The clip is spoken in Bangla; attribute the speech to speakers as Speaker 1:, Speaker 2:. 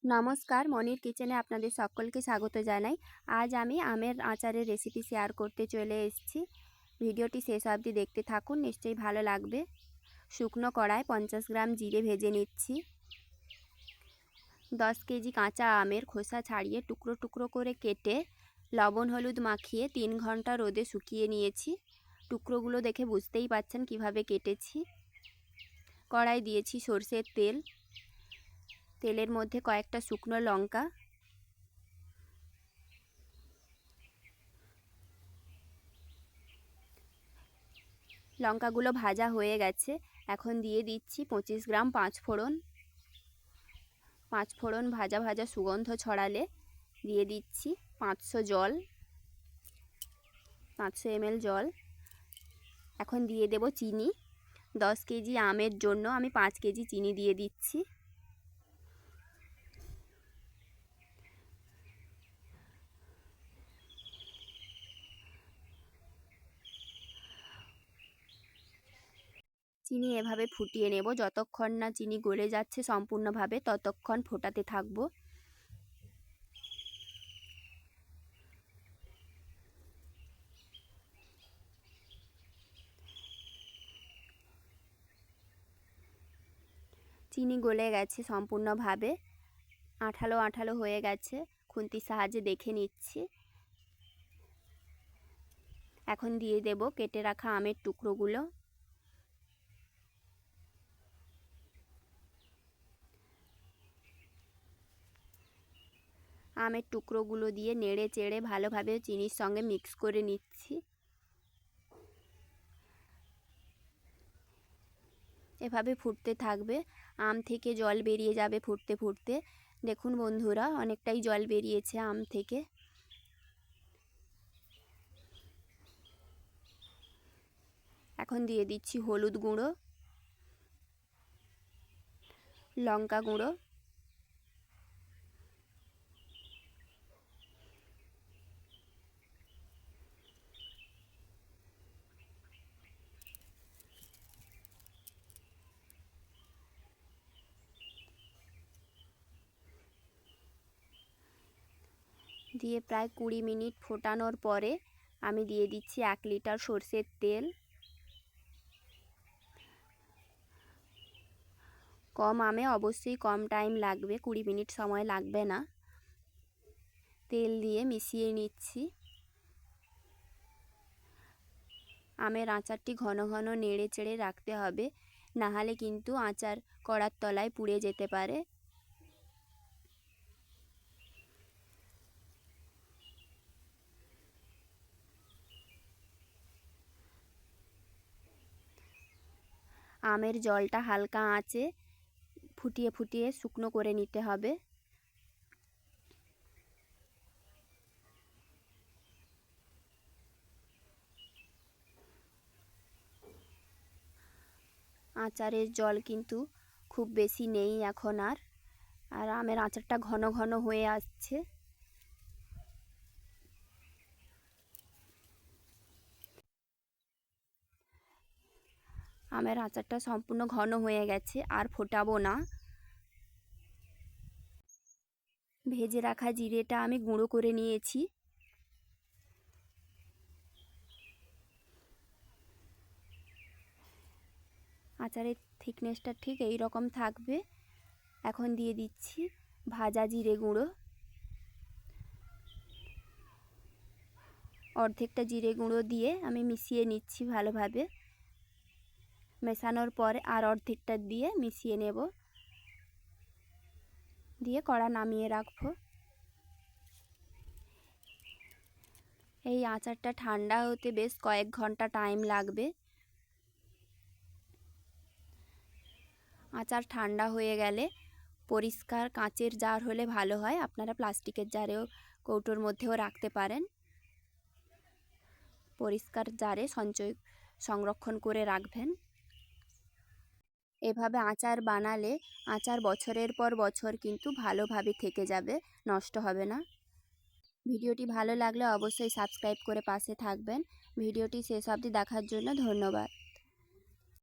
Speaker 1: নমস্কার, মনির কিচেনে আপনাদের সকলকে স্বাগত জানাই। আজ আমি আমের আচারের রেসিপি শেয়ার করতে চলে এসেছি। ভিডিওটি শেষ অবধি দেখতে থাকুন, নিশ্চয়ই ভালো লাগবে। শুকনো কড়ায় 50 গ্রাম জিরে ভেজে নিচ্ছি। 10 কেজি কাঁচা আমের খোসা ছাড়িয়ে টুকরো টুকরো করে কেটে লবণ হলুদ মাখিয়ে 3 ঘন্টা রোদে শুকিয়ে নিয়েছি। টুকরোগুলো দেখে বুঝতেই পাচ্ছেন কিভাবে কেটেছি। কড়াই দিয়েছি সরষের তেল। তেলের মধ্যে কয়েকটা শুকনো লঙ্কা, লঙ্কাগুলো ভাজা হয়ে গেছে। এখন দিয়ে দিচ্ছি 25 গ্রাম পাঁচফোড়ন। পাঁচফোড়ন ভাজা ভাজা সুগন্ধ ছড়ালে দিয়ে দিচ্ছি 500 ml জল। এখন দিয়ে দেব চিনি। 10 কেজি আমের জন্য আমি 5 কেজি চিনি দিয়ে দিচ্ছি। চিনি এভাবে ফুটিয়ে নেব, যতক্ষণ না চিনি গলে যাচ্ছে সম্পূর্ণভাবে ততক্ষণ ফোটাতে থাকব। চিনি গলে গেছে সম্পূর্ণভাবে, আঠালো আঠালো হয়ে গেছে। খুন্তির সাহায্যে দেখে নিচ্ছি। এখন দিয়ে দেব কেটে রাখা আমের টুকরোগুলো। আমের টুকরোগুলো দিয়ে নেড়ে চেড়ে ভালোভাবে চিনির সঙ্গে মিক্স করে নিচ্ছি। এভাবে ফুটতে থাকবে, আম থেকে জল বেরিয়ে যাবে ফুটতে ফুটতে। দেখুন বন্ধুরা, অনেকটাই জল বেরিয়েছে আম থেকে। এখন দিয়ে দিচ্ছি হলুদ গুঁড়ো, লঙ্কা গুঁড়ো, দিয়ে প্রায় 20 মিনিট ফোটানোর পরে আমি দিয়ে দিচ্ছি 1 লিটার সরষের তেল। কম আমে অবশ্যই কম টাইম লাগবে, 20 মিনিট সময় লাগবে না। তেল দিয়ে মিশিয়ে নিচ্ছি। আমের আচারটি ঘন ঘন নেড়ে চেড়ে রাখতে হবে, নাহলে কিন্তু আচার কড়ার তলায় পুড়ে যেতে পারে। আমের জলটা হালকা আঁচে ফুটিয়ে ফুটিয়ে শুকনো করে নিতে হবে। আচারের জল কিন্তু খুব বেশি নেই এখন আর আমের আচারটা ঘন ঘন হয়ে আসছে। আমের আচারটা সম্পূর্ণ ঘন হয়ে গেছে, আর ফোটাবো না। ভেজে রাখা জিরেটা আমি গুঁড়ো করে নিয়েছি। আচারের থিকনেসটা ঠিক এই রকম থাকবে। এখন দিয়ে দিচ্ছি ভাজা জিরে গুঁড়ো। অর্ধেকটা জিরে গুঁড়ো দিয়ে আমি মিশিয়ে নিচ্ছি ভালোভাবে। মেশানোর পরে আর অর্ধেকটা দিয়ে মিশিয়ে নেব, দিয়ে কড়া নামিয়ে রাখবো। এই আচারটা ঠান্ডা হতে বেশ কয়েক ঘন্টা টাইম লাগবে। আচার ঠান্ডা হয়ে গেলে পরিষ্কার কাঁচের জার হলে ভালো হয়, আপনারা প্লাস্টিকের জারেও কৌটোর মধ্যেও রাখতে পারেন। পরিষ্কার জারে সংরক্ষণ করে রাখবেন। এভাবে আচার বানালে আচার বছরের পর বছর কিন্তু ভালোভাবে থেকে যাবে, নষ্ট হবে না। ভিডিওটি ভালো লাগলে অবশ্যই সাবস্ক্রাইব করে পাশে থাকবেন। ভিডিওটি শেষ অবধি দেখার জন্য ধন্যবাদ।